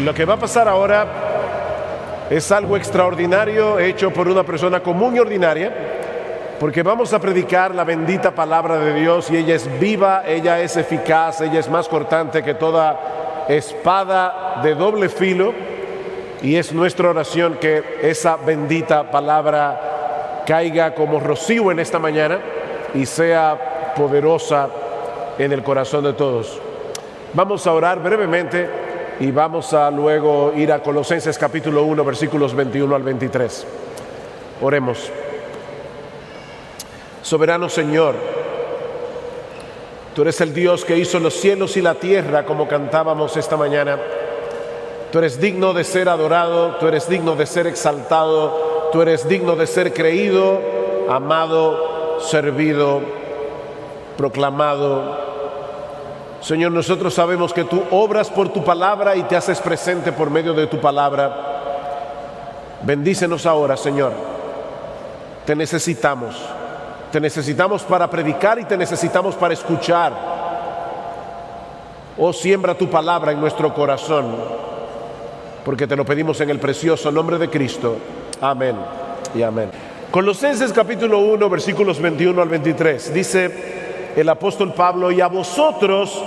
Lo que va a pasar ahora es algo extraordinario hecho por una persona común y ordinaria, porque vamos a predicar la bendita palabra de Dios y ella es viva, ella es eficaz, ella es más cortante que toda espada de doble filo, y es nuestra oración que esa bendita palabra caiga como rocío en esta mañana y sea poderosa en el corazón de todos. Vamos a orar brevemente y vamos a luego ir a Colosenses capítulo 1, versículos 21 al 23. Oremos. Soberano Señor, tú eres el Dios que hizo los cielos y la tierra, como cantábamos esta mañana. Tú eres digno de ser adorado, tú eres digno de ser exaltado, tú eres digno de ser creído, amado, servido, proclamado. Señor, nosotros sabemos que tú obras por tu palabra y te haces presente por medio de tu palabra. Bendícenos ahora, Señor. Te necesitamos para predicar y te necesitamos para escuchar. Oh, siembra tu palabra en nuestro corazón, porque te lo pedimos en el precioso nombre de Cristo. Amén y amén. Colosenses capítulo 1, versículos 21 al 23, dice el apóstol Pablo: y a vosotros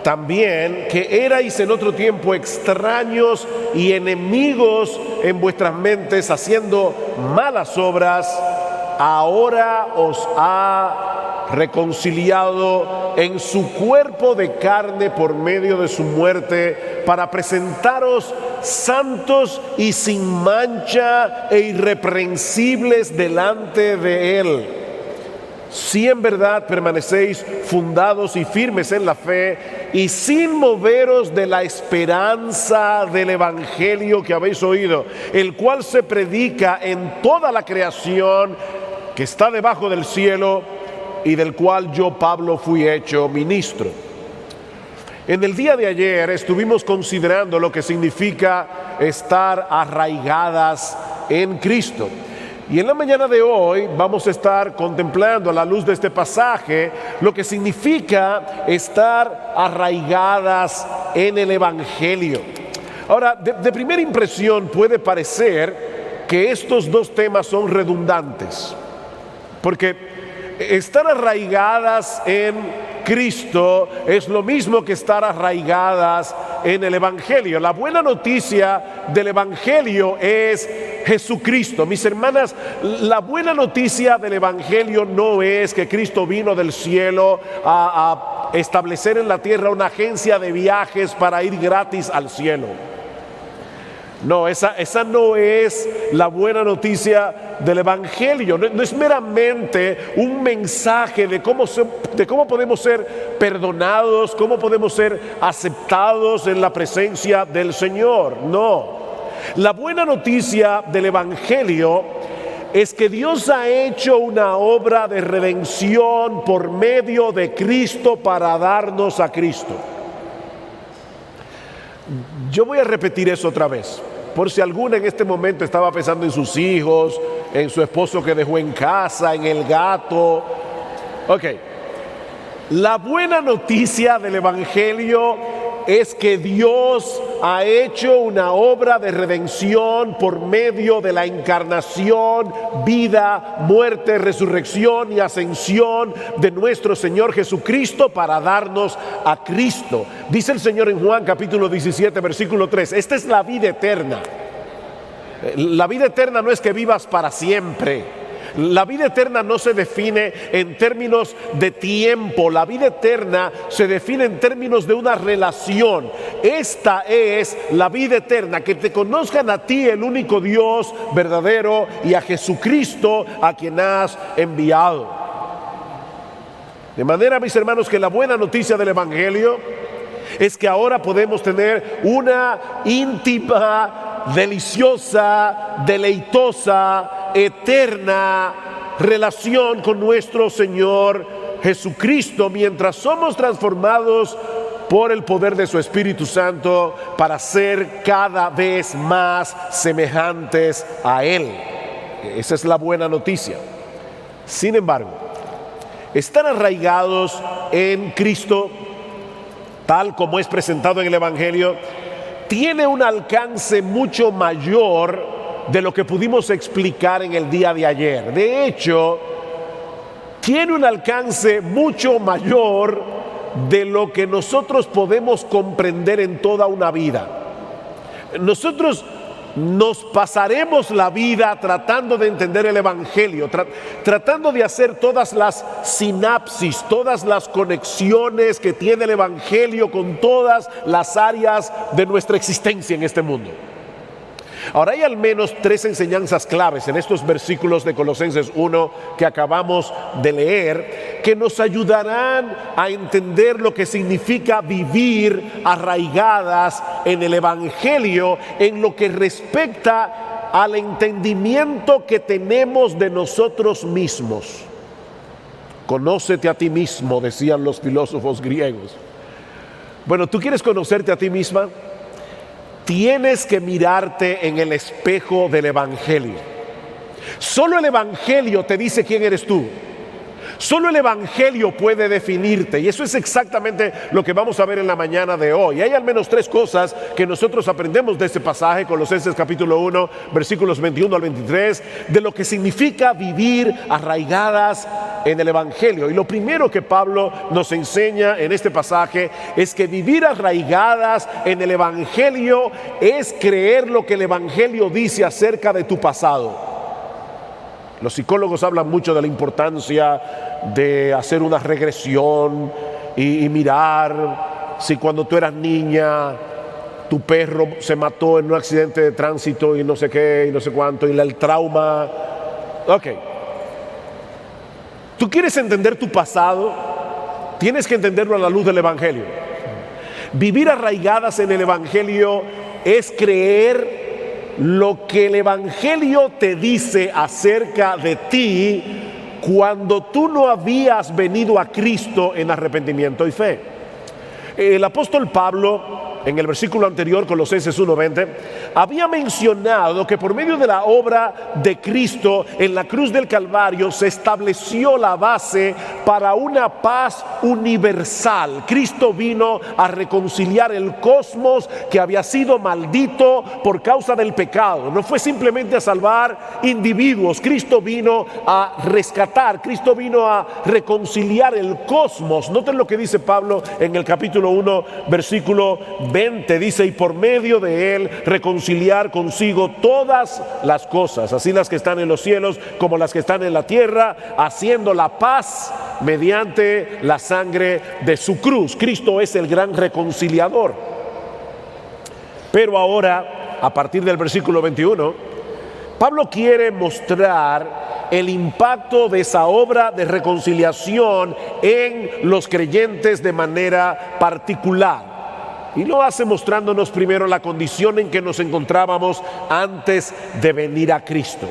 también, que erais en otro tiempo extraños y enemigos en vuestras mentes, haciendo malas obras, ahora os ha reconciliado en su cuerpo de carne por medio de su muerte, para presentaros santos y sin mancha e irreprensibles delante de Él. Si en verdad permanecéis fundados y firmes en la fe y sin moveros de la esperanza del evangelio que habéis oído, el cual se predica en toda la creación que está debajo del cielo, y del cual yo, Pablo, fui hecho ministro. En el día de ayer estuvimos considerando lo que significa estar arraigadas en Cristo. Y en la mañana de hoy vamos a estar contemplando a la luz de este pasaje lo que significa estar arraigadas en el Evangelio. Ahora, de primera impresión puede parecer que estos dos temas son redundantes, porque estar arraigadas en Cristo es lo mismo que estar arraigadas en el Evangelio. La buena noticia del Evangelio es Jesucristo. Mis hermanas, la buena noticia del Evangelio no es que Cristo vino del cielo a establecer en la tierra una agencia de viajes para ir gratis al cielo. No, esa no es la buena noticia del Evangelio. No es meramente un mensaje de cómo podemos ser perdonados, cómo podemos ser aceptados en la presencia del Señor. No. La buena noticia del Evangelio es que Dios ha hecho una obra de redención por medio de Cristo para darnos a Cristo. Yo voy a repetir eso otra vez, por si alguna en este momento estaba pensando en sus hijos, en su esposo que dejó en casa, en el gato. Ok, la buena noticia del Evangelio es que Dios ha hecho una obra de redención por medio de la encarnación, vida, muerte, resurrección y ascensión de nuestro Señor Jesucristo para darnos a Cristo. Dice el Señor en Juan capítulo 17, versículo 3, esta es la vida eterna. La vida eterna no es que vivas para siempre. La vida eterna no se define en términos de tiempo. La vida eterna se define en términos de una relación. Esta es la vida eterna, que te conozcan a ti, el único Dios verdadero, y a Jesucristo, a quien has enviado. De manera, mis hermanos, que la buena noticia del Evangelio es que ahora podemos tener una íntima, deliciosa, deleitosa, eterna relación con nuestro Señor Jesucristo, mientras somos transformados por el poder de su Espíritu Santo para ser cada vez más semejantes a Él. Esa es la buena noticia. Sin embargo, estar arraigados en Cristo, tal como es presentado en el Evangelio, tiene un alcance mucho mayor de lo que pudimos explicar en el día de ayer. De hecho, tiene un alcance mucho mayor de lo que nosotros podemos comprender en toda una vida. Nosotros nos pasaremos la vida tratando de entender el Evangelio, tratando de hacer todas las sinapsis, todas las conexiones que tiene el Evangelio con todas las áreas de nuestra existencia en este mundo. Ahora, hay al menos 3 enseñanzas claves en estos versículos de Colosenses 1 que acabamos de leer, que nos ayudarán a entender lo que significa vivir arraigadas en el Evangelio en lo que respecta al entendimiento que tenemos de nosotros mismos. Conócete a ti mismo, decían los filósofos griegos. Bueno, ¿tú quieres conocerte a ti misma? Tienes que mirarte en el espejo del Evangelio. Solo el Evangelio te dice quién eres tú. Solo el Evangelio puede definirte, y eso es exactamente lo que vamos a ver en la mañana de hoy. Hay al menos 3 cosas que nosotros aprendemos de este pasaje, Colosenses capítulo 1, versículos 21 al 23, de lo que significa vivir arraigadas en el Evangelio. Y lo primero que Pablo nos enseña en este pasaje es que vivir arraigadas en el Evangelio es creer lo que el Evangelio dice acerca de tu pasado. Los psicólogos hablan mucho de la importancia de hacer una regresión y mirar si cuando tú eras niña tu perro se mató en un accidente de tránsito y no sé qué y no sé cuánto, y el trauma. Ok. ¿Tú quieres entender tu pasado? Tienes que entenderlo a la luz del Evangelio. Vivir arraigadas en el Evangelio es creer lo que el Evangelio te dice acerca de ti cuando tú no habías venido a Cristo en arrepentimiento y fe. El apóstol Pablo, en el versículo anterior, Colosenses 1:20, había mencionado que por medio de la obra de Cristo en la cruz del Calvario se estableció la base para una paz universal. Cristo vino a reconciliar el cosmos que había sido maldito por causa del pecado. No fue simplemente a salvar individuos, Cristo vino a rescatar, Cristo vino a reconciliar el cosmos. Noten lo que dice Pablo en el capítulo 1, versículo 20, dice: y por medio de él reconciliar consigo todas las cosas, así las que están en los cielos como las que están en la tierra, haciendo la paz mediante la sangre de su cruz. Cristo es el gran reconciliador. Pero ahora, a partir del versículo 21, Pablo quiere mostrar el impacto de esa obra de reconciliación en los creyentes de manera particular. Y lo hace mostrándonos primero la condición en que nos encontrábamos antes de venir a Cristo.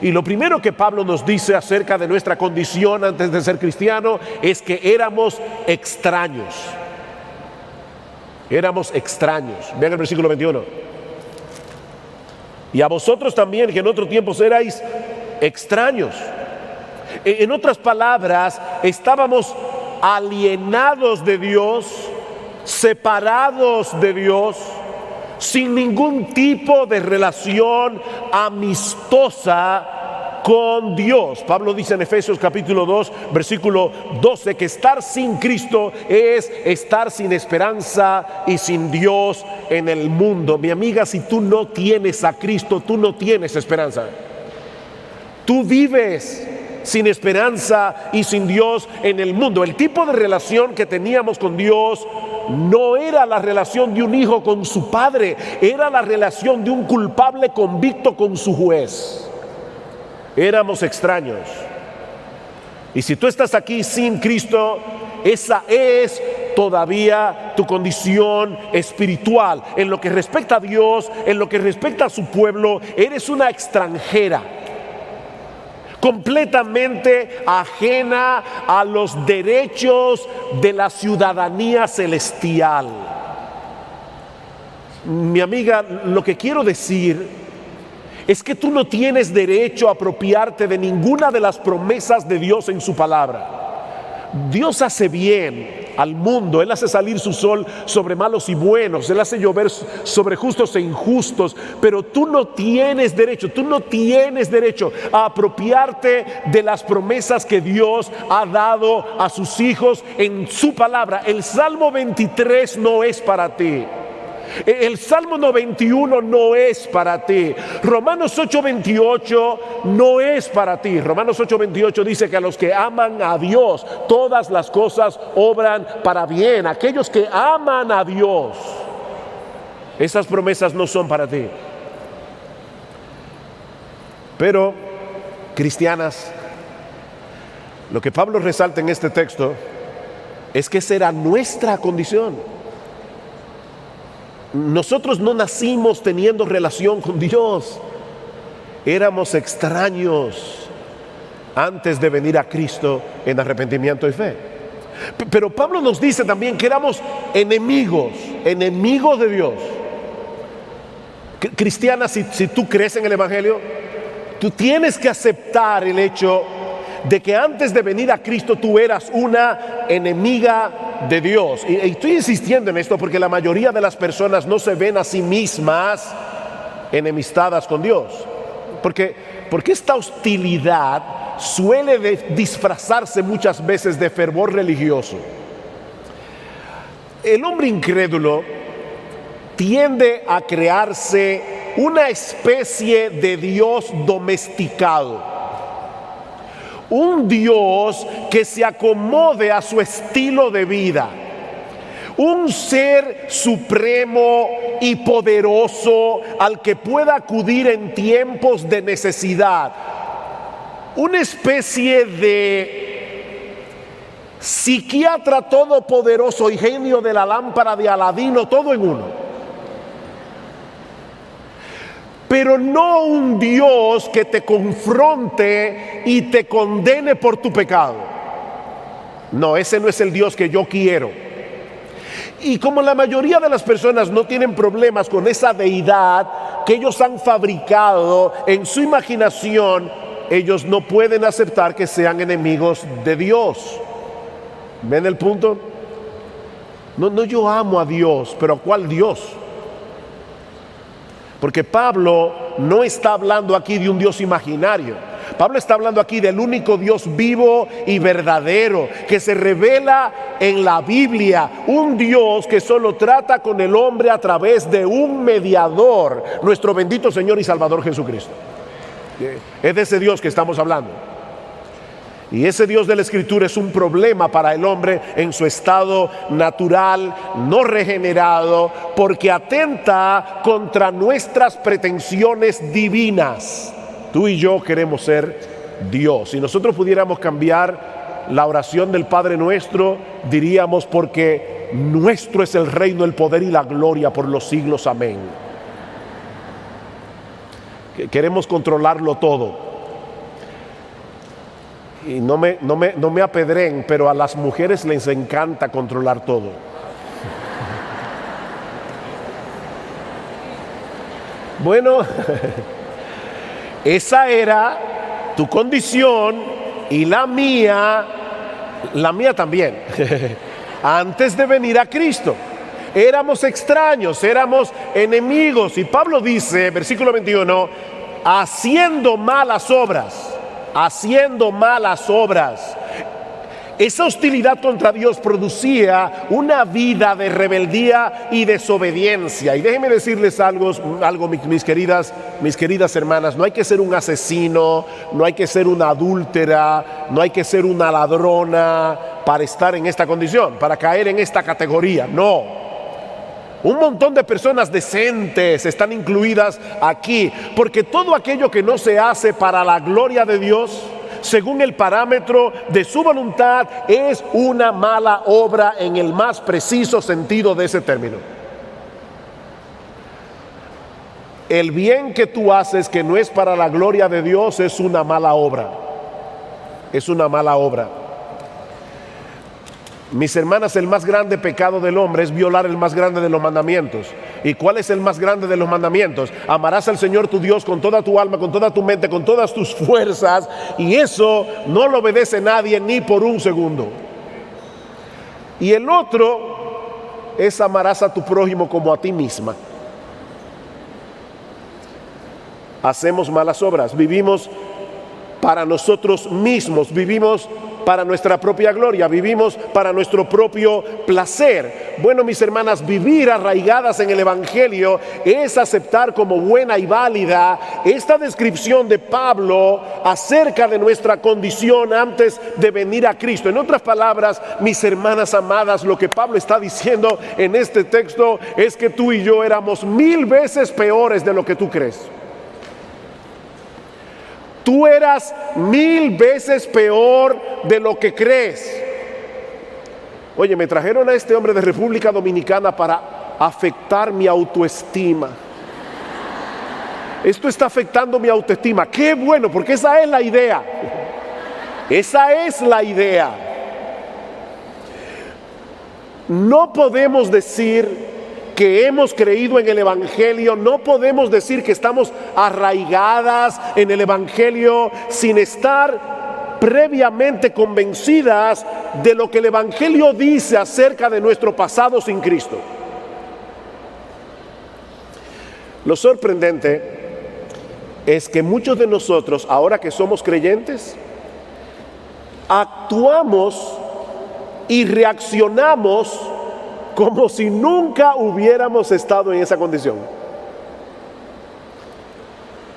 Y lo primero que Pablo nos dice acerca de nuestra condición antes de ser cristiano es que éramos extraños. Éramos extraños. Vean el versículo 21. Y a vosotros también, que en otro tiempo erais extraños. En otras palabras, estábamos alienados de Dios, separados de Dios, sin ningún tipo de relación amistosa con Dios. Pablo dice en Efesios capítulo 2, versículo 12, que estar sin Cristo es estar sin esperanza y sin Dios en el mundo. Mi amiga, si tú no tienes a Cristo, tú no tienes esperanza. Tú vives sin esperanza y sin Dios en el mundo. El tipo de relación que teníamos con Dios no era la relación de un hijo con su padre, era la relación de un culpable convicto con su juez. Éramos extraños. Y si tú estás aquí sin Cristo, esa es todavía tu condición espiritual. En lo que respecta a Dios, en lo que respecta a su pueblo, eres una extranjera, completamente ajena a los derechos de la ciudadanía celestial. Mi amiga, lo que quiero decir es que tú no tienes derecho a apropiarte de ninguna de las promesas de Dios en su palabra. Dios hace bien al mundo. Él hace salir su sol sobre malos y buenos. Él hace llover sobre justos e injustos. Pero tú no tienes derecho a apropiarte de las promesas que Dios ha dado a sus hijos en su palabra. El Salmo 23 no es para ti. El Salmo 91 no es para ti. Romanos 8:28 no es para ti. Romanos 8:28 dice que a los que aman a Dios, todas las cosas obran para bien. Aquellos que aman a Dios, esas promesas no son para ti. Pero, cristianas, lo que Pablo resalta en este texto es que será nuestra condición. Nosotros no nacimos teniendo relación con Dios. Éramos extraños antes de venir a Cristo en arrepentimiento y fe. Pero Pablo nos dice también que éramos enemigos de Dios. Cristiana, si tú crees en el Evangelio, tú tienes que aceptar el hecho de que antes de venir a Cristo tú eras una enemiga de Dios. Y estoy insistiendo en esto porque la mayoría de las personas no se ven a sí mismas enemistadas con Dios. Porque esta hostilidad suele disfrazarse muchas veces de fervor religioso. El hombre incrédulo tiende a crearse una especie de Dios domesticado. Un Dios que se acomode a su estilo de vida. Un ser supremo y poderoso al que pueda acudir en tiempos de necesidad. Una especie de psiquiatra todopoderoso y genio de la lámpara de Aladino, todo en uno. Pero no un Dios que te confronte y te condene por tu pecado. No, ese no es el Dios que yo quiero. Y como la mayoría de las personas no tienen problemas con esa deidad que ellos han fabricado en su imaginación, ellos no pueden aceptar que sean enemigos de Dios. ¿Ven el punto? No, yo amo a Dios, pero ¿a cuál Dios? Porque Pablo no está hablando aquí de un Dios imaginario. Pablo está hablando aquí del único Dios vivo y verdadero que se revela en la Biblia. Un Dios que solo trata con el hombre a través de un mediador, nuestro bendito Señor y Salvador Jesucristo. Es de ese Dios que estamos hablando. Y ese Dios de la Escritura es un problema para el hombre en su estado natural, no regenerado, porque atenta contra nuestras pretensiones divinas. Tú y yo queremos ser Dios. Si nosotros pudiéramos cambiar la oración del Padre Nuestro, diríamos: porque nuestro es el reino, el poder y la gloria por los siglos. Amén. Queremos controlarlo todo. Y no me apedreen, pero a las mujeres les encanta controlar todo. Bueno, esa era tu condición y la mía también. Antes de venir a Cristo, éramos extraños, éramos enemigos. Y Pablo dice, versículo 21, haciendo malas obras. Esa hostilidad contra Dios producía una vida de rebeldía y desobediencia. Y déjenme decirles algo, mis queridas hermanas. No hay que ser un asesino, no hay que ser una adúltera, no hay que ser una ladrona para estar en esta condición, para caer en esta categoría. No. Un montón de personas decentes están incluidas aquí, porque todo aquello que no se hace para la gloria de Dios, según el parámetro de su voluntad, es una mala obra en el más preciso sentido de ese término. El bien que tú haces que no es para la gloria de Dios es una mala obra. Es una mala obra. Mis hermanas, el más grande pecado del hombre es violar el más grande de los mandamientos. ¿Y cuál es el más grande de los mandamientos? Amarás al Señor tu Dios con toda tu alma, con toda tu mente, con todas tus fuerzas. Y eso no lo obedece nadie ni por un segundo. Y el otro es amarás a tu prójimo como a ti misma. Hacemos malas obras, vivimos para nosotros mismos, vivimos para nuestra propia gloria, vivimos para nuestro propio placer. Bueno, mis hermanas, vivir arraigadas en el Evangelio es aceptar como buena y válida esta descripción de Pablo acerca de nuestra condición antes de venir a Cristo. En otras palabras, mis hermanas amadas, lo que Pablo está diciendo en este texto es que tú y yo éramos 1000 veces peores de lo que tú crees. Tú eras 1000 veces peor de lo que crees. Oye, me trajeron a este hombre de República Dominicana para afectar mi autoestima. Esto está afectando mi autoestima. Qué bueno, porque esa es la idea. Esa es la idea. No podemos decir que hemos creído en el Evangelio, no podemos decir que estamos arraigadas en el Evangelio sin estar previamente convencidas de lo que el Evangelio dice acerca de nuestro pasado sin Cristo. Lo sorprendente es que muchos de nosotros, ahora que somos creyentes, actuamos y reaccionamos como si nunca hubiéramos estado en esa condición.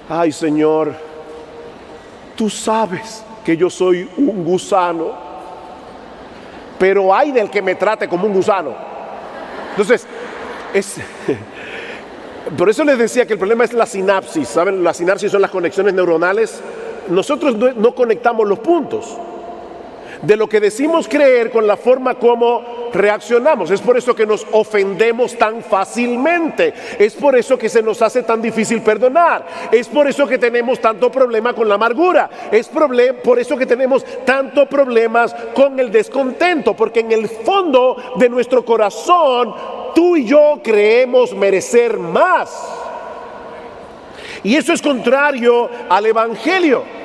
Ay, Señor, tú sabes que yo soy un gusano, pero ay del que me trate como un gusano. Entonces, por eso les decía que el problema es la sinapsis. ¿Saben? La sinapsis son las conexiones neuronales. Nosotros no conectamos los puntos de lo que decimos creer con la forma como reaccionamos. Es por eso que nos ofendemos tan fácilmente. Es por eso que se nos hace tan difícil perdonar. Es por eso que tenemos tanto problema con la amargura. Es por eso que tenemos tanto problemas con el descontento. Porque en el fondo de nuestro corazón, tú y yo creemos merecer más. Y eso es contrario al Evangelio.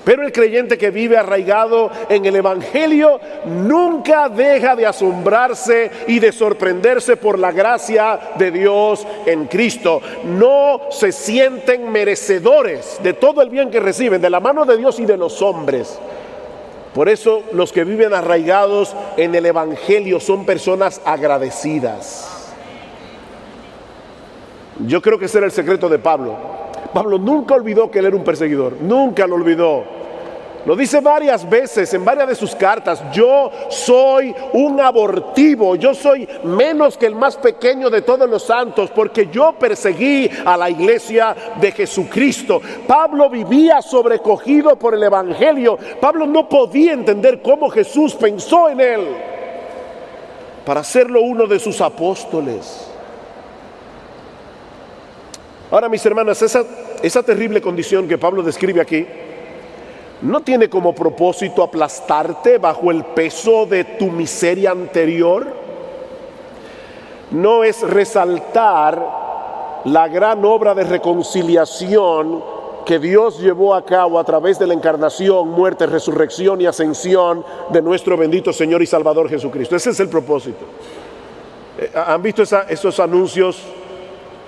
Pero el creyente que vive arraigado en el Evangelio nunca deja de asombrarse y de sorprenderse por la gracia de Dios en Cristo. No se sienten merecedores de todo el bien que reciben de la mano de Dios y de los hombres. Por eso los que viven arraigados en el Evangelio son personas agradecidas. Yo creo que ese era el secreto de Pablo. Pablo nunca olvidó que él era un perseguidor, nunca lo olvidó. Lo dice varias veces en varias de sus cartas: yo soy un abortivo, yo soy menos que el más pequeño de todos los santos, porque yo perseguí a la iglesia de Jesucristo. Pablo vivía sobrecogido por el Evangelio. Pablo no podía entender cómo Jesús pensó en él para hacerlo uno de sus apóstoles. Ahora, mis hermanas, esa terrible condición que Pablo describe aquí no tiene como propósito aplastarte bajo el peso de tu miseria anterior. No es resaltar la gran obra de reconciliación que Dios llevó a cabo a través de la encarnación, muerte, resurrección y ascensión de nuestro bendito Señor y Salvador Jesucristo. Ese es el propósito. ¿Han visto esos anuncios?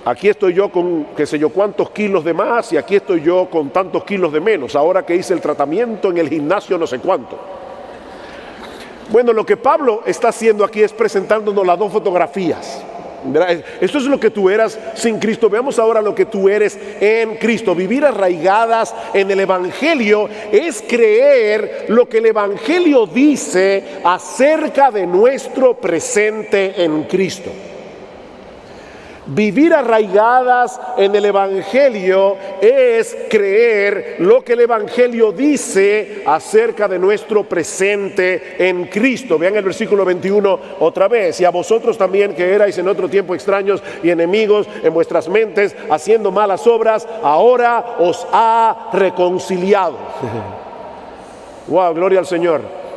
Aquí estoy yo con qué sé yo cuántos kilos de más y aquí estoy yo con tantos kilos de menos. Ahora que hice el tratamiento en el gimnasio no sé cuánto. Bueno, lo que Pablo está haciendo aquí es presentándonos las dos fotografías. Esto es lo que tú eras sin Cristo. Veamos ahora lo que tú eres en Cristo. Vivir arraigadas en el Evangelio es creer lo que el Evangelio dice acerca de nuestro presente en Cristo. Vivir arraigadas en el Evangelio es creer lo que el Evangelio dice acerca de nuestro presente en Cristo. Vean el versículo 21 otra vez. Y a vosotros también, que erais en otro tiempo extraños y enemigos en vuestras mentes, haciendo malas obras, ahora os ha reconciliado. Wow, gloria al Señor.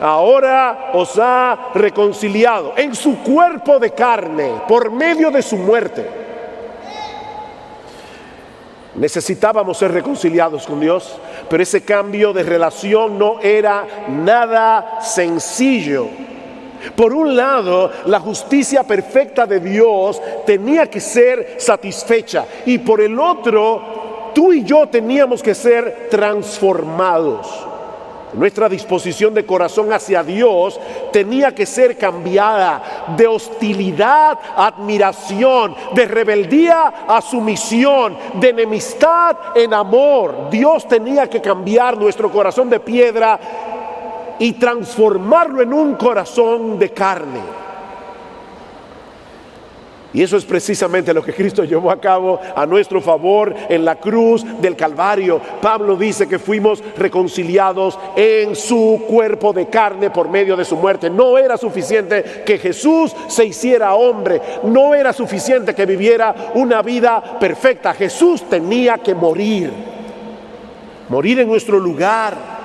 Ahora os ha reconciliado en su cuerpo de carne por medio de su muerte. Necesitábamos ser reconciliados con Dios. Pero ese cambio de relación no era nada sencillo. Por un lado, la justicia perfecta de Dios tenía que ser satisfecha, y por el otro, tú y yo teníamos que ser transformados. Nuestra disposición de corazón hacia Dios tenía que ser cambiada de hostilidad a admiración, de rebeldía a sumisión, de enemistad en amor. Dios tenía que cambiar nuestro corazón de piedra y transformarlo en un corazón de carne. Y eso es precisamente lo que Cristo llevó a cabo a nuestro favor en la cruz del Calvario. Pablo dice que fuimos reconciliados en su cuerpo de carne por medio de su muerte. No era suficiente que Jesús se hiciera hombre. No era suficiente que viviera una vida perfecta. Jesús tenía que morir en nuestro lugar.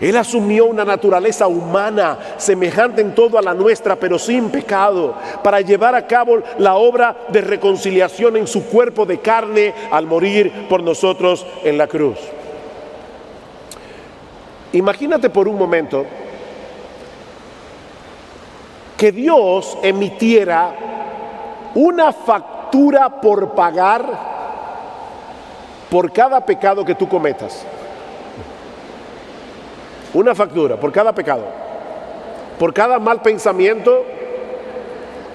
Él asumió una naturaleza humana, semejante en todo a la nuestra, pero sin pecado, para llevar a cabo la obra de reconciliación en su cuerpo de carne al morir por nosotros en la cruz. Imagínate por un momento que Dios emitiera una factura por pagar por cada pecado que tú cometas. Una factura por cada pecado. Por cada mal pensamiento,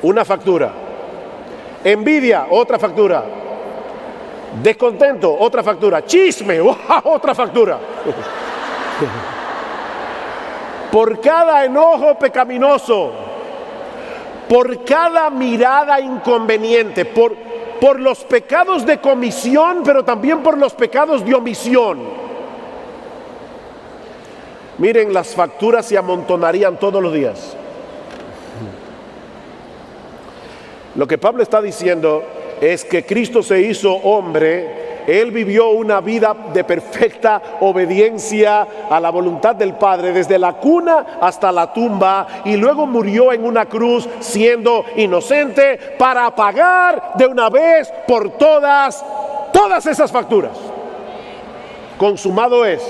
una factura. Envidia, otra factura. Descontento, otra factura. Chisme, otra factura. Por cada enojo pecaminoso, por cada mirada inconveniente, por los pecados de comisión, pero también por los pecados de omisión. Miren, las facturas se amontonarían todos los días. Lo que Pablo está diciendo es que Cristo se hizo hombre. Él vivió una vida de perfecta obediencia a la voluntad del Padre, desde la cuna hasta la tumba, y luego murió en una cruz siendo inocente para pagar de una vez por todas esas facturas. Consumado es.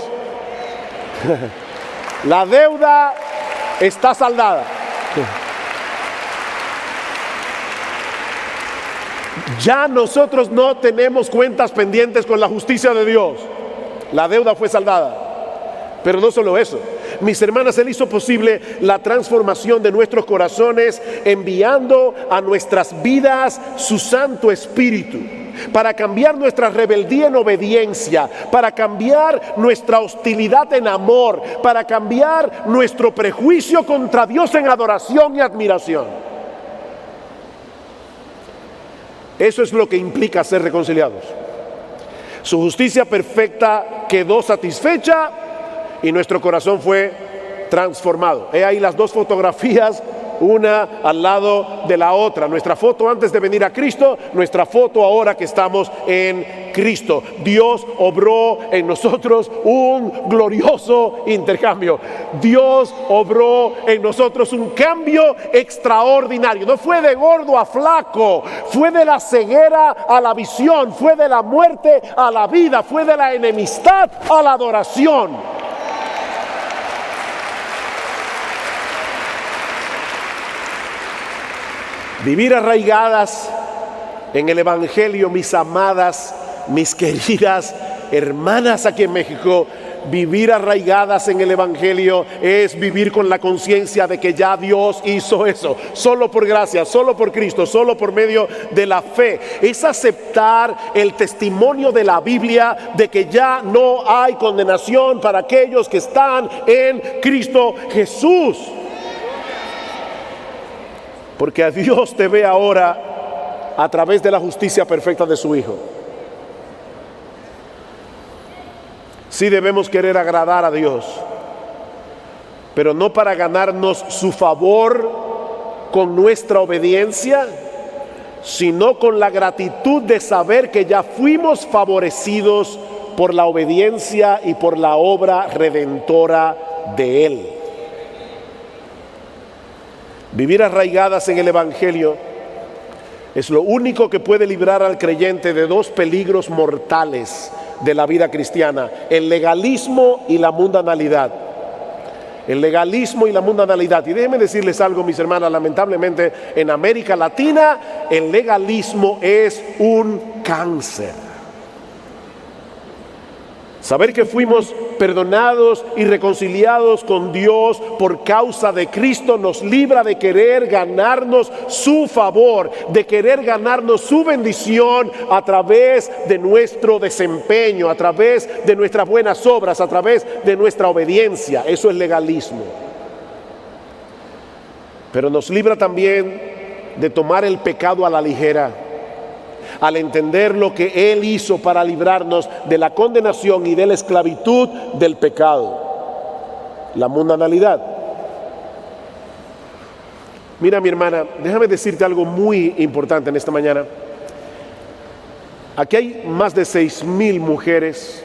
La deuda está saldada. Ya nosotros no tenemos cuentas pendientes con la justicia de Dios. La deuda fue saldada. Pero no solo eso, mis hermanas, Él hizo posible la transformación de nuestros corazones, enviando a nuestras vidas su Santo Espíritu, para cambiar nuestra rebeldía en obediencia, para cambiar nuestra hostilidad en amor, para cambiar nuestro prejuicio contra Dios en adoración y admiración. Eso es lo que implica ser reconciliados. Su justicia perfecta quedó satisfecha y nuestro corazón fue transformado. He ahí las dos fotografías, una al lado de la otra. Nuestra foto antes de venir a Cristo, nuestra foto ahora que estamos en Cristo. Dios obró en nosotros un glorioso intercambio. Dios obró en nosotros un cambio extraordinario. No fue de gordo a flaco, fue de la ceguera a la visión, fue de la muerte a la vida, fue de la enemistad a la adoración. Vivir arraigadas en el Evangelio, mis amadas, mis queridas hermanas aquí en México, vivir arraigadas en el Evangelio es vivir con la conciencia de que ya Dios hizo eso, solo por gracia, solo por Cristo, solo por medio de la fe. Es aceptar el testimonio de la Biblia de que ya no hay condenación para aquellos que están en Cristo Jesús. Porque a Dios te ve ahora a través de la justicia perfecta de su Hijo. Sí debemos querer agradar a Dios, pero no para ganarnos su favor con nuestra obediencia, sino con la gratitud de saber que ya fuimos favorecidos por la obediencia y por la obra redentora de Él. Vivir arraigadas en el Evangelio es lo único que puede librar al creyente de dos peligros mortales, de la vida cristiana: el legalismo y la mundanalidad. El legalismo y la mundanalidad. Y déjenme decirles algo, mis hermanas, lamentablemente en América Latina el legalismo es un cáncer. Saber que fuimos perdonados y reconciliados con Dios por causa de Cristo nos libra de querer ganarnos su favor, de querer ganarnos su bendición a través de nuestro desempeño, a través de nuestras buenas obras, a través de nuestra obediencia. Eso es legalismo. Pero nos libra también de tomar el pecado a la ligera, al entender lo que Él hizo para librarnos de la condenación y de la esclavitud del pecado, la mundanalidad. Mira, mi hermana, déjame decirte algo muy importante en esta mañana. Aquí hay más de 6,000 mujeres,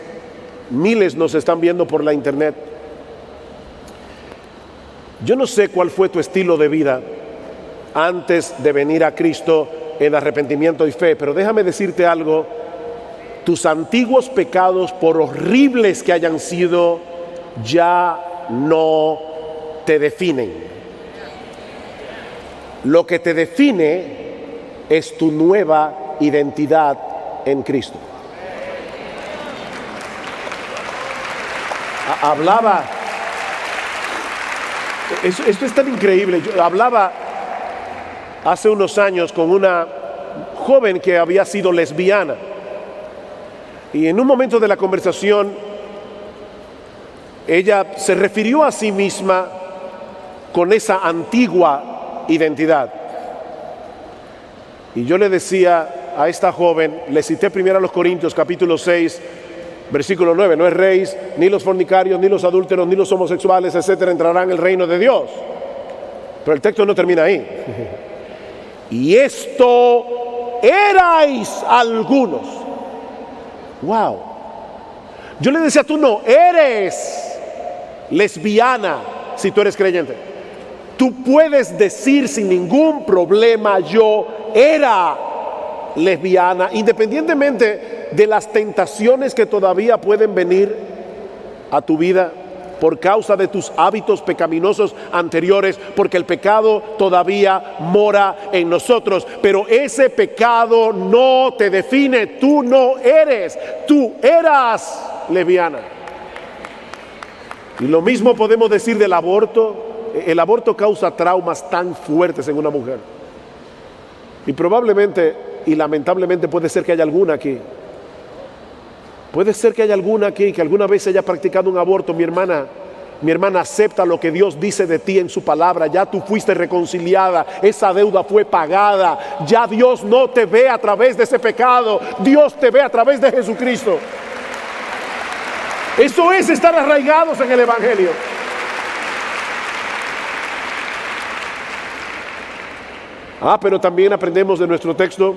miles nos están viendo por la internet. Yo no sé cuál fue tu estilo de vida antes de venir a Cristo en arrepentimiento y fe, pero déjame decirte algo: tus antiguos pecados, por horribles que hayan sido, ya no te definen. Lo que te define es tu nueva identidad en Cristo. Hablaba, esto es tan increíble. Yo hablaba hace unos años con una joven que había sido lesbiana, y en un momento de la conversación ella se refirió a sí misma con esa antigua identidad. Y yo le decía a esta joven, le cité primero a los Corintios capítulo 6 versículo 9: no erréis, ni los fornicarios, ni los adúlteros, ni los homosexuales, etcétera, entrarán en el reino de Dios. Pero el texto no termina ahí. Y esto erais algunos. Wow. Yo le decía: tú no eres lesbiana si tú eres creyente. Tú puedes decir sin ningún problema: yo era lesbiana, independientemente de las tentaciones que todavía pueden venir a tu vida por causa de tus hábitos pecaminosos anteriores, porque el pecado todavía mora en nosotros, pero ese pecado no te define. Tú no eres, tú eras lesbiana. Y lo mismo podemos decir del aborto. El aborto causa traumas tan fuertes en una mujer, y probablemente y lamentablemente puede ser que haya alguna aquí. Puede ser que haya alguna aquí que alguna vez haya practicado un aborto. Mi hermana, acepta lo que Dios dice de ti en su palabra. Ya tú fuiste reconciliada, esa deuda fue pagada. Ya Dios no te ve a través de ese pecado, Dios te ve a través de Jesucristo. Eso es estar arraigados en el Evangelio. Pero también aprendemos de nuestro texto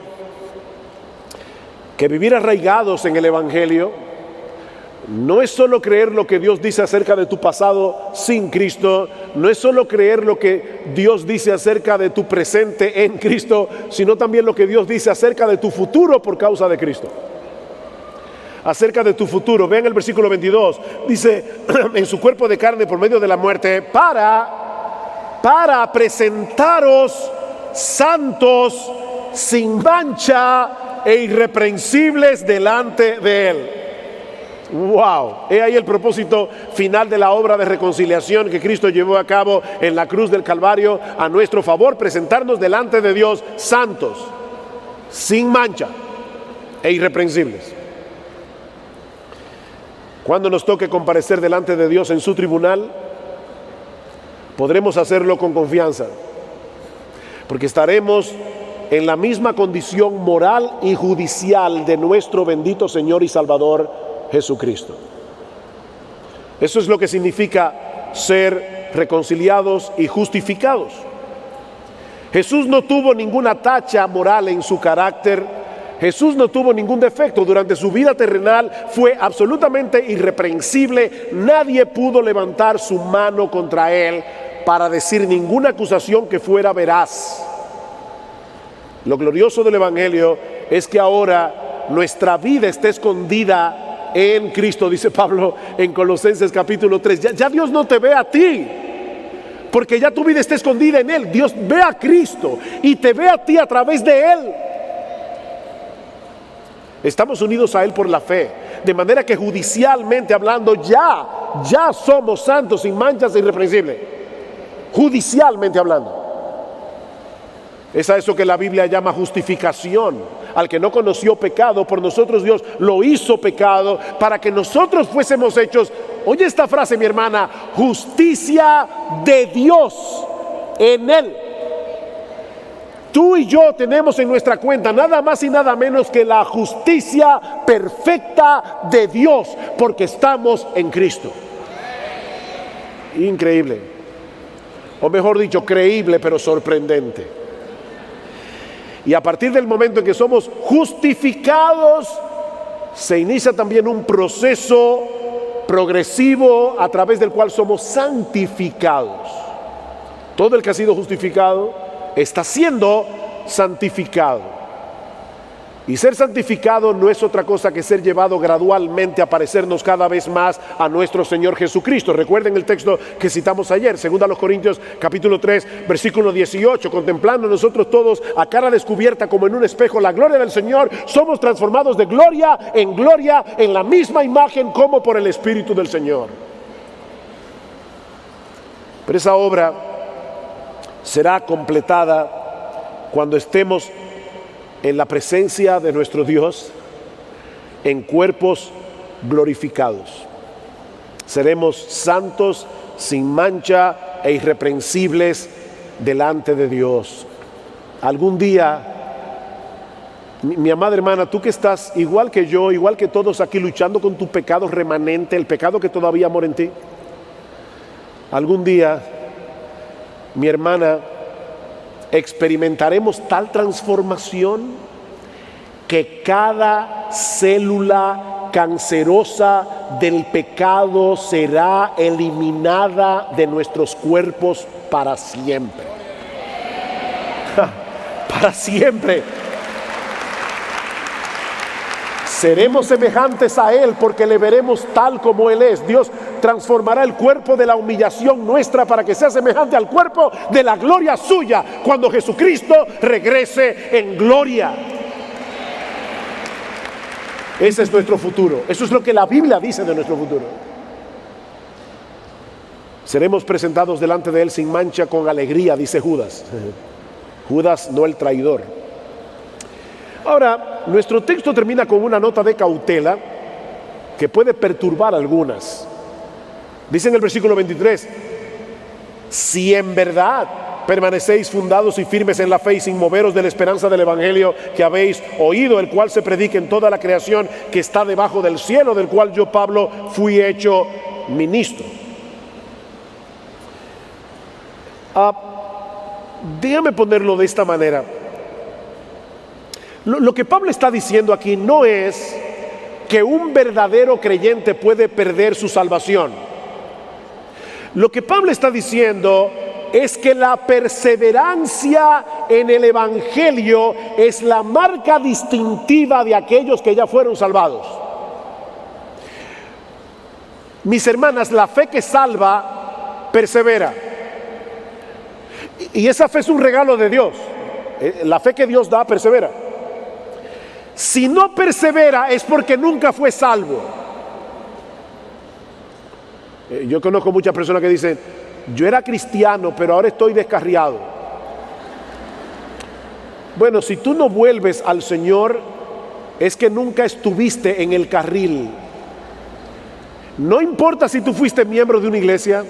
que vivir arraigados en el Evangelio no es solo creer lo que Dios dice acerca de tu pasado sin Cristo, no es solo creer lo que Dios dice acerca de tu presente en Cristo, sino también lo que Dios dice acerca de tu futuro por causa de Cristo. Acerca de tu futuro, vean el versículo 22, dice: en su cuerpo de carne por medio de la muerte, para presentaros santos, sin mancha e irreprensibles delante de Él. Wow, he ahí el propósito final de la obra de reconciliación que Cristo llevó a cabo en la cruz del Calvario a nuestro favor: presentarnos delante de Dios santos, sin mancha e irreprensibles. Cuando nos toque comparecer delante de Dios en su tribunal, podremos hacerlo con confianza, porque estaremos en la misma condición moral y judicial de nuestro bendito Señor y Salvador Jesucristo. Eso es lo que significa ser reconciliados y justificados. Jesús no tuvo ninguna tacha moral en su carácter. Jesús no tuvo ningún defecto. Durante su vida terrenal fue absolutamente irreprensible. Nadie pudo levantar su mano contra Él para decir ninguna acusación que fuera veraz. Lo glorioso del Evangelio es que ahora nuestra vida está escondida en Cristo, dice Pablo en Colosenses capítulo 3. Ya Dios no te ve a ti, porque ya tu vida está escondida en Él. Dios ve a Cristo y te ve a ti a través de Él. Estamos unidos a Él por la fe, de manera que judicialmente hablando ya somos santos, sin manchas e irreprensibles. Judicialmente hablando. Es a eso que la Biblia llama justificación. Al que no conoció pecado, por nosotros Dios lo hizo pecado para que nosotros fuésemos hechos, oye esta frase mi hermana, justicia de Dios en Él. Tú y yo tenemos en nuestra cuenta nada más y nada menos que la justicia perfecta de Dios, porque estamos en Cristo. Increíble, o mejor dicho, creíble pero sorprendente. Y a partir del momento en que somos justificados, se inicia también un proceso progresivo a través del cual somos santificados. Todo el que ha sido justificado está siendo santificado. Y ser santificado no es otra cosa que ser llevado gradualmente a parecernos cada vez más a nuestro Señor Jesucristo. Recuerden el texto que citamos ayer, 2 Corintios capítulo 3, versículo 18. Contemplando nosotros todos a cara descubierta como en un espejo la gloria del Señor, somos transformados de gloria en la misma imagen como por el Espíritu del Señor. Pero esa obra será completada cuando estemos en la presencia de nuestro Dios en cuerpos glorificados. Seremos santos, sin mancha e irreprensibles delante de Dios. Algún día, mi amada hermana, tú que estás igual que yo, igual que todos aquí, luchando con tu pecado remanente, el pecado que todavía mora en ti, algún día, mi hermana, experimentaremos tal transformación que cada célula cancerosa del pecado será eliminada de nuestros cuerpos para siempre. Para siempre. Seremos semejantes a Él porque le veremos tal como Él es. Dios transformará el cuerpo de la humillación nuestra para que sea semejante al cuerpo de la gloria suya cuando Jesucristo regrese en gloria. Ese es nuestro futuro. Eso es lo que la Biblia dice de nuestro futuro. Seremos presentados delante de Él sin mancha, con alegría, dice Judas. Judas, no el traidor. Ahora, nuestro texto termina con una nota de cautela que puede perturbar a algunas. Dice en el versículo 23, si en verdad permanecéis fundados y firmes en la fe y sin moveros de la esperanza del evangelio que habéis oído, el cual se predica en toda la creación que está debajo del cielo, del cual yo, Pablo, fui hecho ministro. Déjame ponerlo de esta manera. Lo que Pablo está diciendo aquí no es que un verdadero creyente puede perder su salvación. Lo que Pablo está diciendo es que la perseverancia en el evangelio es la marca distintiva de aquellos que ya fueron salvados. Mis hermanas, la fe que salva persevera. Y esa fe es un regalo de Dios. La fe que Dios da persevera. Si no persevera es porque nunca fue salvo. Yo conozco muchas personas que dicen, yo era cristiano, pero ahora estoy descarriado. Bueno, si tú no vuelves al Señor, es que nunca estuviste en el carril. No importa si tú fuiste miembro de una iglesia,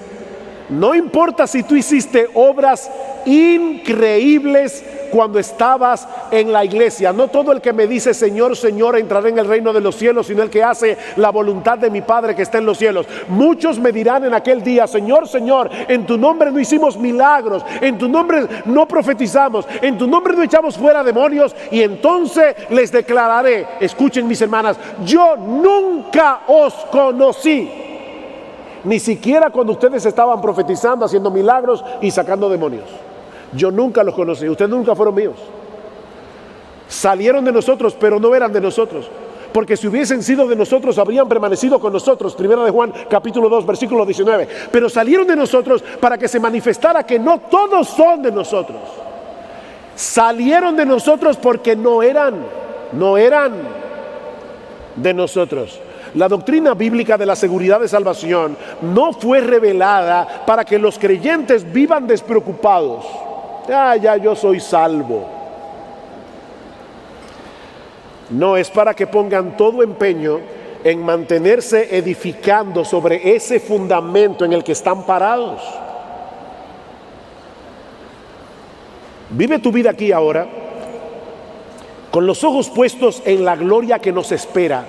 no importa si tú hiciste obras increíbles cuando estabas en la iglesia. No todo el que me dice Señor, Señor entrará en el reino de los cielos, sino el que hace la voluntad de mi Padre que está en los cielos. Muchos me dirán en aquel día, Señor, Señor, en tu nombre no hicimos milagros, en tu nombre no profetizamos, en tu nombre no echamos fuera demonios. Y entonces les declararé, escuchen mis hermanas, yo nunca os conocí. Ni siquiera cuando ustedes estaban profetizando, haciendo milagros y sacando demonios. Yo nunca los conocí, ustedes nunca fueron míos. Salieron de nosotros, pero no eran de nosotros. porque si hubiesen sido de nosotros, habrían permanecido con nosotros. Primera de Juan, capítulo 2, versículo 19. Pero salieron de nosotros para que se manifestara que no todos son de nosotros. Salieron de nosotros porque no eran de nosotros. La doctrina bíblica de la seguridad de salvación no fue revelada para que los creyentes vivan despreocupados. Ya yo soy salvo. No, es para que pongan todo empeño en mantenerse edificando sobre ese fundamento en el que están parados. Vive tu vida aquí ahora con los ojos puestos en la gloria que nos espera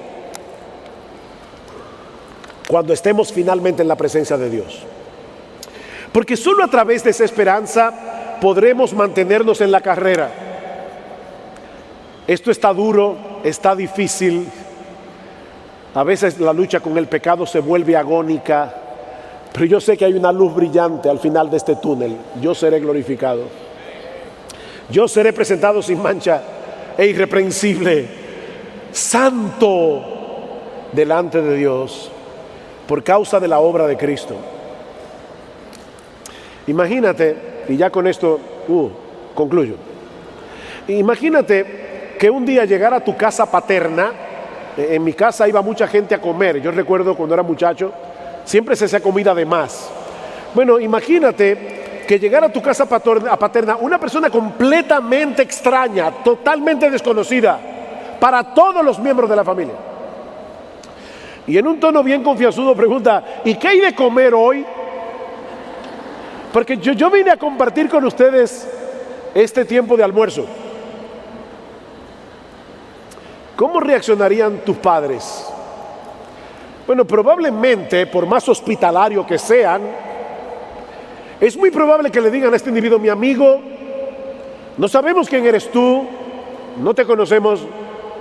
cuando estemos finalmente en la presencia de Dios. Porque solo a través de esa esperanza podremos mantenernos en la carrera. Esto está duro, está difícil. A veces la lucha con el pecado se vuelve agónica, pero yo sé que hay una luz brillante al final de este túnel. Yo seré glorificado. Yo seré presentado sin mancha e irreprensible, santo delante de Dios, por causa de la obra de Cristo. Imagínate, y ya con esto concluyo. Imagínate que un día llegara a tu casa paterna. En mi casa iba mucha gente a comer. Yo recuerdo cuando era muchacho, siempre se hacía comida de más. Bueno, imagínate que llegara a tu casa paterna una persona completamente extraña, totalmente desconocida para todos los miembros de la familia. Y en un tono bien confianzudo pregunta: ¿y qué hay de comer hoy? Porque yo vine a compartir con ustedes este tiempo de almuerzo. ¿Cómo reaccionarían tus padres? Bueno, probablemente, por más hospitalario que sean, es muy probable que le digan a este individuo: mi amigo, no sabemos quién eres tú, no te conocemos,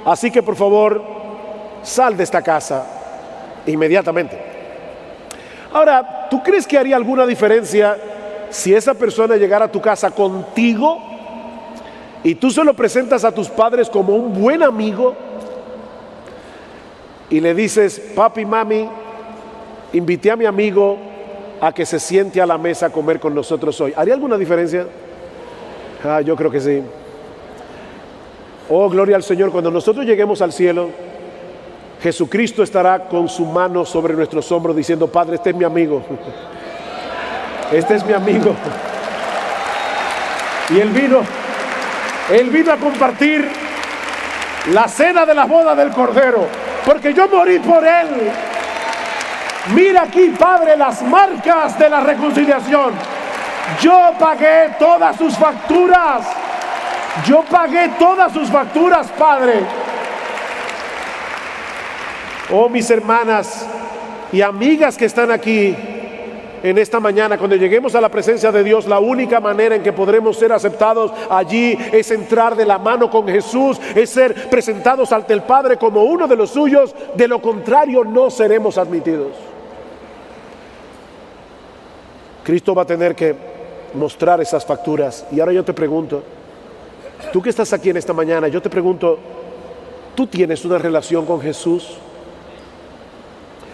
así que por favor, sal de esta casa inmediatamente. Ahora, ¿tú crees que haría alguna diferencia si esa persona llegara a tu casa contigo y tú se lo presentas a tus padres como un buen amigo y le dices: papi, mami, invité a mi amigo a que se siente a la mesa a comer con nosotros hoy? ¿Haría alguna diferencia? Yo creo que sí. Oh, gloria al Señor. Cuando nosotros lleguemos al cielo, Jesucristo estará con su mano sobre nuestros hombros diciendo: Padre, este es mi amigo. Este es mi amigo. Y Él vino a compartir la cena de la boda del Cordero, porque yo morí por Él. Mira aquí, Padre, las marcas de la reconciliación. Yo pagué todas sus facturas. Yo pagué todas sus facturas, Padre. Oh, mis hermanas y amigas que están aquí en esta mañana, cuando lleguemos a la presencia de Dios, la única manera en que podremos ser aceptados allí es entrar de la mano con Jesús, es ser presentados ante el Padre como uno de los suyos. De lo contrario, no seremos admitidos. Cristo va a tener que mostrar esas facturas. Y ahora yo te pregunto, tú que estás aquí en esta mañana, yo te pregunto, ¿tú tienes una relación con Jesús?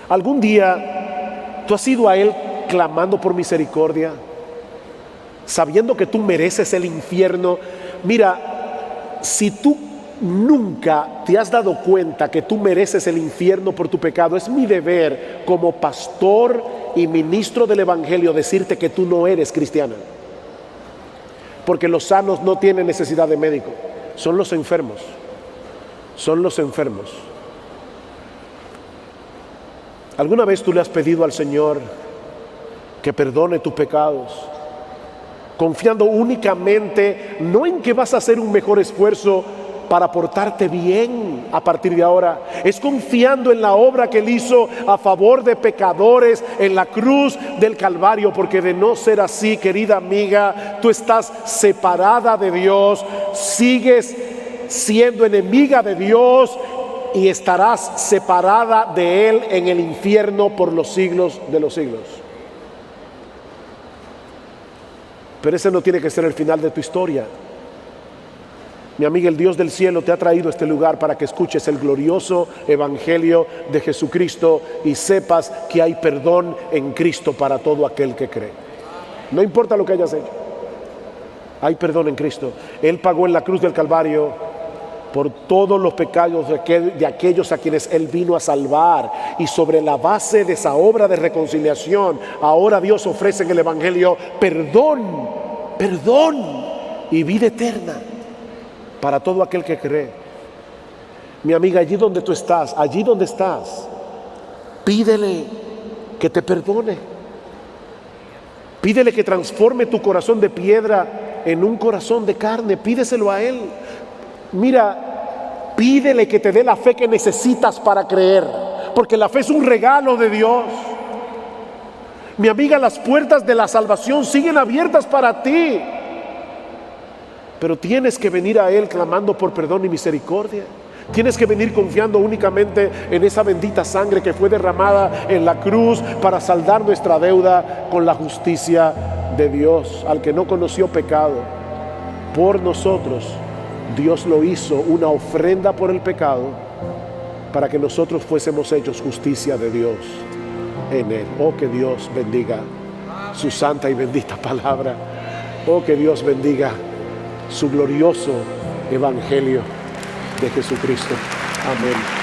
¿Algún día tú has ido a Él clamando por misericordia, sabiendo que tú mereces el infierno? Mira, si tú nunca te has dado cuenta que tú mereces el infierno por tu pecado, es mi deber como pastor y ministro del Evangelio decirte que tú no eres cristiana. Porque los sanos no tienen necesidad de médico, son los enfermos. Son los enfermos. ¿Alguna vez tú le has pedido al Señor que perdone tus pecados, confiando únicamente no en que vas a hacer un mejor esfuerzo para portarte bien a partir de ahora? Es confiando en la obra que Él hizo a favor de pecadores en la cruz del Calvario, porque de no ser así, querida amiga, tú estás separada de Dios, sigues siendo enemiga de Dios y estarás separada de Él en el infierno por los siglos de los siglos. Pero ese no tiene que ser el final de tu historia. Mi amiga, el Dios del cielo te ha traído a este lugar para que escuches el glorioso evangelio de Jesucristo y sepas que hay perdón en Cristo para todo aquel que cree. No importa lo que hayas hecho, hay perdón en Cristo. Él pagó en la cruz del Calvario por todos los pecados de aquellos a quienes Él vino a salvar. Y sobre la base de esa obra de reconciliación, ahora Dios ofrece en el evangelio perdón y vida eterna para todo aquel que cree. Mi amiga, allí donde tú estás, pídele que te perdone. Pídele que transforme tu corazón de piedra en un corazón de carne. Pídeselo a Él. Mira, pídele que te dé la fe que necesitas para creer, porque la fe es un regalo de Dios. Mi amiga, las puertas de la salvación siguen abiertas para ti, pero tienes que venir a Él clamando por perdón y misericordia. Tienes que venir confiando únicamente en esa bendita sangre que fue derramada en la cruz para saldar nuestra deuda con la justicia de Dios. Al que no conoció pecado, por nosotros Dios lo hizo una ofrenda por el pecado para que nosotros fuésemos hechos justicia de Dios en Él. Oh, que Dios bendiga su santa y bendita palabra. Oh, que Dios bendiga su glorioso evangelio de Jesucristo. Amén.